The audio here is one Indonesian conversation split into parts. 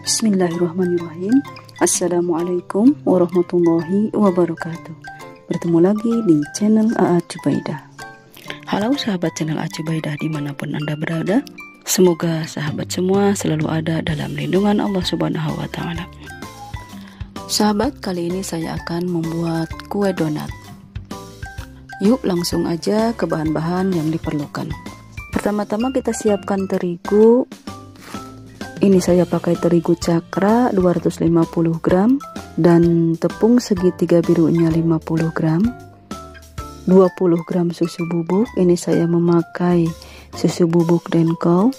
Bismillahirrahmanirrahim. Assalamualaikum warahmatullahi wabarakatuh. Bertemu lagi di channel AA Jubaidah. Halo sahabat channel AA Jubaidah dimanapun Anda berada. Semoga sahabat semua selalu ada dalam lindungan Allah Subhanahu wa Ta'ala. Sahabat, kali ini saya akan membuat kue donat. Yuk langsung aja ke bahan-bahan yang diperlukan. Pertama-tama kita siapkan terigu. Ini saya pakai terigu cakra 250 gram dan tepung segitiga birunya 50 gram. 20 gram susu bubuk. Ini saya memakai susu bubuk Denko.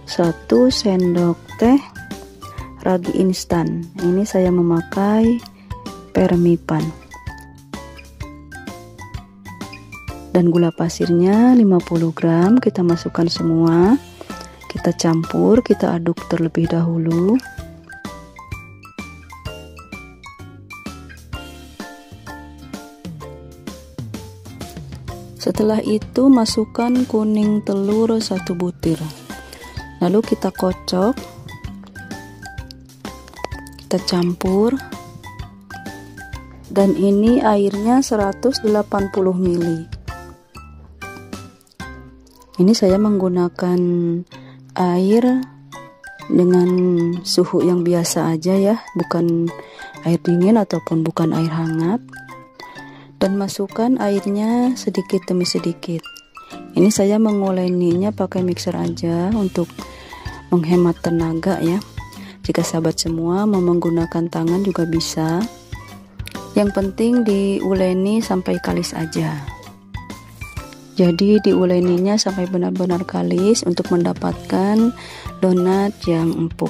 1 sendok teh ragi instan. Ini saya memakai Permipan. Dan gula pasirnya 50 gram. Kita masukkan semua, kita campur, kita aduk terlebih dahulu. Setelah itu masukkan kuning telur 1 butir, lalu kita kocok, kita campur. Dan ini airnya 180 ml. Ini saya menggunakan air dengan suhu yang biasa aja ya, bukan air dingin ataupun bukan air hangat. Dan masukkan airnya sedikit demi sedikit. Ini saya menguleninya pakai mixer aja untuk menghemat tenaga ya. Jika sahabat semua mau menggunakan tangan juga bisa. Yang penting diuleni sampai kalis aja. Jadi diuleninya sampai benar-benar kalis untuk mendapatkan donat yang empuk.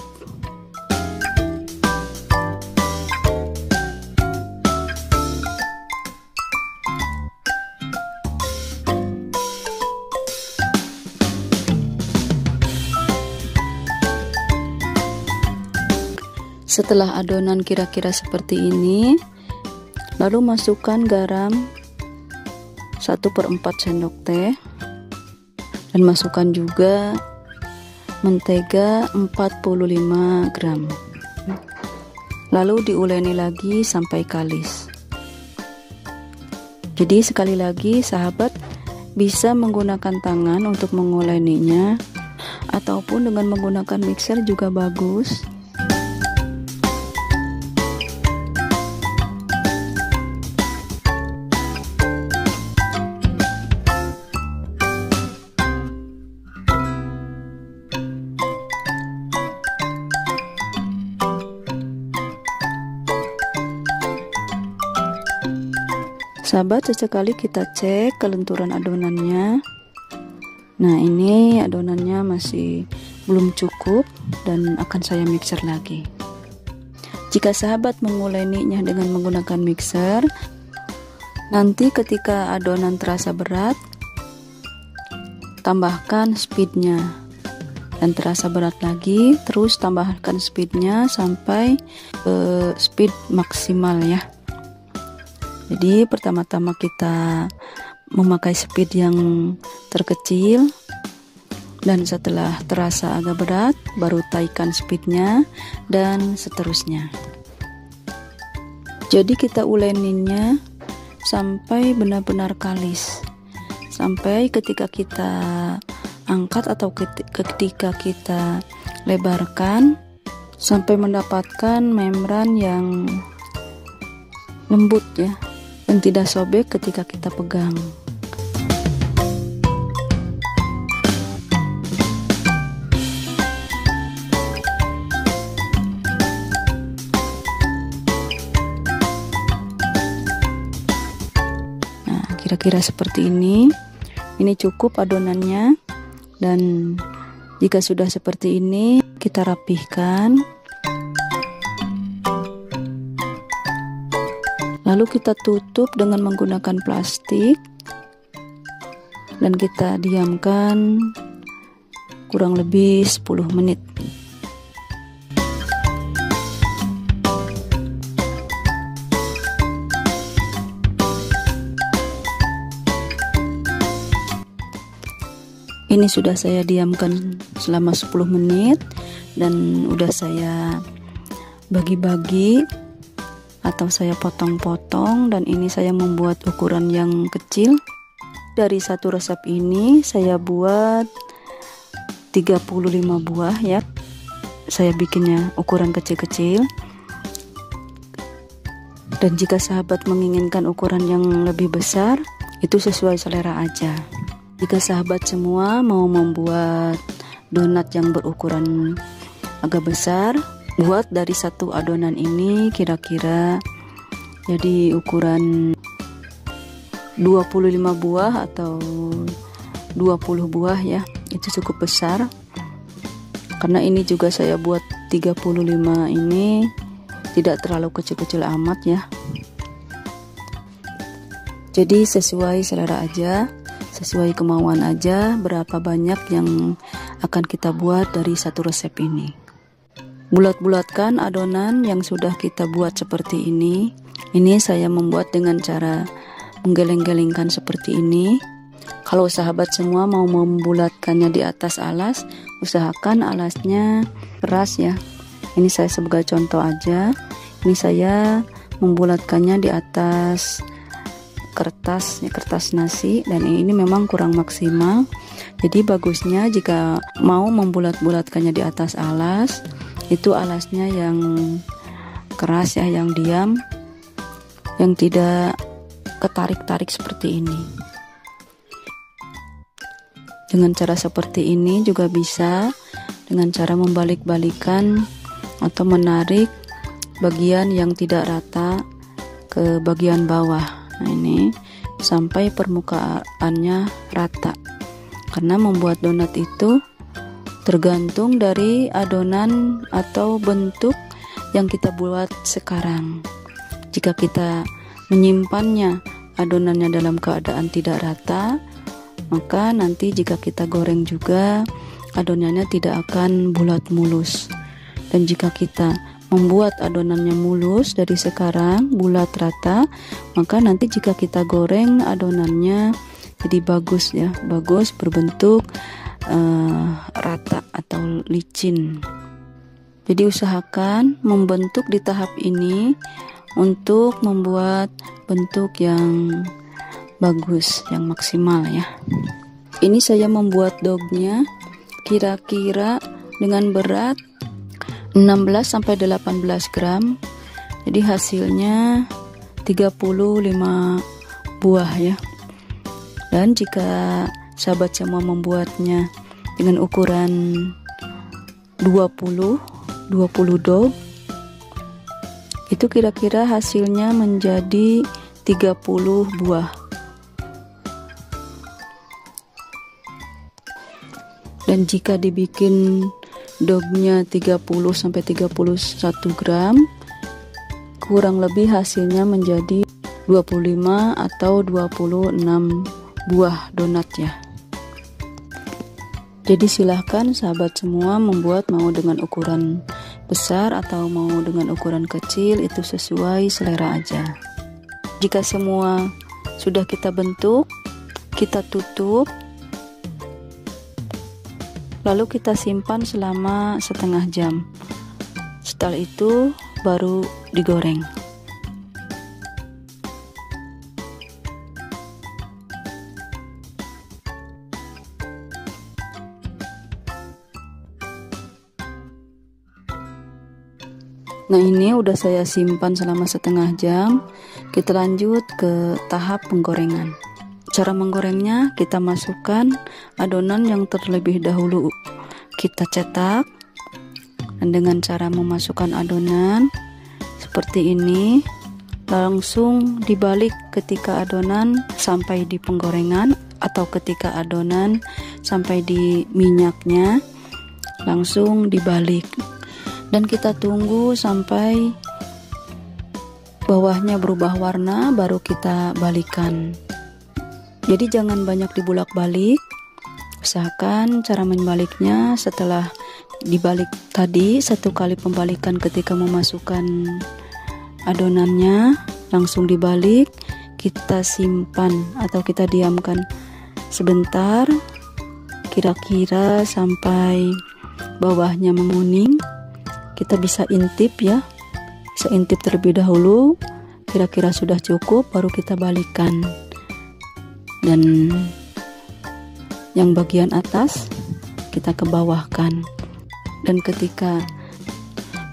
Setelah adonan kira-kira seperti ini, lalu masukkan garam 1/4 sendok teh dan masukkan juga mentega 45 gram. Lalu diuleni lagi sampai kalis. Jadi sekali lagi sahabat bisa menggunakan tangan untuk menguleninya ataupun dengan menggunakan mixer juga bagus. Sahabat, sesekali kita cek kelenturan adonannya. Nah, ini adonannya masih belum cukup dan akan saya mixer lagi. Jika sahabat menguleninya dengan menggunakan mixer, nanti ketika adonan terasa berat, tambahkan speednya. Dan terasa berat lagi, terus tambahkan speednya sampai speed maksimal ya. Jadi pertama-tama kita memakai speed yang terkecil, dan setelah terasa agak berat baru taikkan speednya dan seterusnya. Jadi kita uleninya sampai benar-benar kalis, sampai ketika kita angkat atau ketika kita lebarkan sampai mendapatkan membran yang lembut ya, dan tidak sobek ketika kita pegang. Nah, kira-kira seperti ini. Ini cukup adonannya. Dan jika sudah seperti ini, kita rapihkan. Lalu kita tutup dengan menggunakan plastik dan kita diamkan kurang lebih 10 menit. Ini Ini sudah saya diamkan selama 10 menit dan udah saya bagi-bagi atau saya potong-potong, dan ini saya membuat ukuran yang kecil. Dari satu resep ini saya buat 35 buah ya. Saya bikinnya ukuran kecil-kecil. Dan jika sahabat menginginkan ukuran yang lebih besar, itu sesuai selera aja. Jika sahabat semua mau membuat donat yang berukuran agak besar, buat dari satu adonan ini kira-kira jadi ukuran 25 buah atau 20 buah ya. Itu cukup besar. Karena ini juga saya buat 35 ini tidak terlalu kecil-kecil amat ya. Jadi sesuai selera aja, sesuai kemauan aja berapa banyak yang akan kita buat dari satu resep ini. Bulat-bulatkan adonan yang sudah kita buat seperti ini. Ini saya membuat dengan cara menggeleng-gelengkan seperti ini. Kalau sahabat semua mau membulatkannya di atas alas, usahakan alasnya keras ya. Ini saya sebagai contoh aja. Ini saya membulatkannya di atas kertas ya, kertas nasi, dan ini memang kurang maksimal. Jadi bagusnya jika mau membulat-bulatkannya di atas alas, itu alasnya yang keras ya, yang diam, yang tidak ketarik-tarik seperti ini. Dengan cara seperti ini juga bisa dengan cara membalik-balikan atau menarik bagian yang tidak rata ke bagian bawah. Nah ini sampai permukaannya rata. Karena membuat donat itu tergantung dari adonan atau bentuk yang kita buat sekarang. Jika kita menyimpannya adonannya dalam keadaan tidak rata, maka nanti jika kita goreng juga adonannya tidak akan bulat mulus. Dan jika kita membuat adonannya mulus dari sekarang, bulat rata, maka nanti jika kita goreng adonannya jadi bagus ya, bagus berbentuk rata atau licin. Jadi usahakan membentuk di tahap ini untuk membuat bentuk yang bagus, yang maksimal ya. Ini saya membuat dognya kira-kira dengan berat 16-18 gram. Jadi hasilnya 35 buah ya. Dan jika sahabat semua membuatnya dengan ukuran 20 dog, itu kira-kira hasilnya menjadi 30 buah. Dan jika dibikin dognya 30-31 gram, kurang lebih hasilnya menjadi 25 atau 26 buah donat ya. Jadi silahkan sahabat semua membuat mau dengan ukuran besar atau mau dengan ukuran kecil, itu sesuai selera aja. Jika semua sudah kita bentuk, kita tutup, lalu kita simpan selama setengah jam. Setelah itu baru digoreng. Nah ini udah saya simpan selama setengah jam. Kita lanjut ke tahap penggorengan. Cara menggorengnya, kita masukkan adonan yang terlebih dahulu kita cetak. Dan dengan cara memasukkan adonan seperti ini, langsung dibalik ketika adonan sampai di penggorengan atau ketika adonan sampai di minyaknya, langsung dibalik. Dan kita tunggu sampai bawahnya berubah warna, baru kita balikan. Jadi jangan banyak dibulak-balik. Usahakan cara membaliknya setelah dibalik tadi, satu kali pembalikan ketika memasukkan adonannya, langsung dibalik, kita simpan atau kita diamkan sebentar, kira-kira sampai bawahnya menguning. Kita bisa intip ya, bisa intip terlebih dahulu, kira-kira sudah cukup, baru kita balikan. Dan yang bagian atas kita ke bawahkan. Dan ketika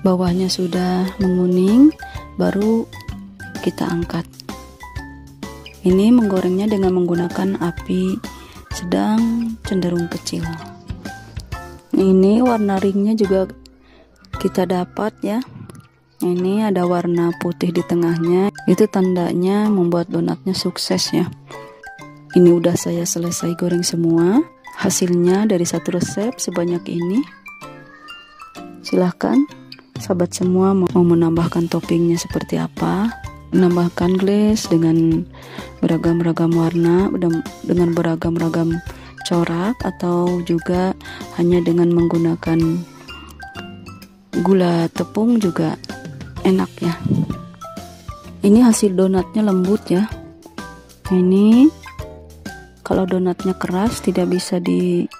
bawahnya sudah menguning, baru kita angkat. Ini menggorengnya dengan menggunakan api sedang cenderung kecil. Ini warna ringnya juga kita dapat ya. Ini ada warna putih di tengahnya, itu tandanya membuat donatnya sukses ya. Ini udah saya selesai goreng semua. Hasilnya dari satu resep sebanyak ini. Silahkan sahabat semua mau menambahkan toppingnya seperti apa. Menambahkan glaze dengan beragam-ragam warna, dengan beragam-ragam corak, atau juga hanya dengan menggunakan gula tepung juga enak ya. Ini hasil donatnya lembut ya. Ini kalau donatnya keras tidak bisa dipijit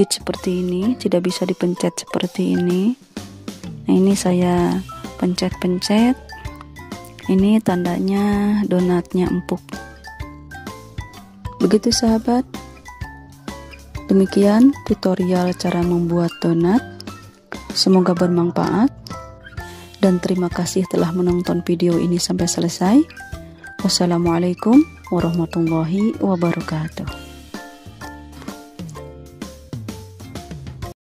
seperti ini, tidak bisa dipencet seperti ini. Nah, ini saya pencet-pencet. Ini tandanya donatnya empuk. Begitu sahabat. Demikian tutorial cara membuat donat. Semoga bermanfaat. Dan terima kasih telah menonton video ini sampai selesai. Wassalamualaikum warahmatullahi wabarakatuh.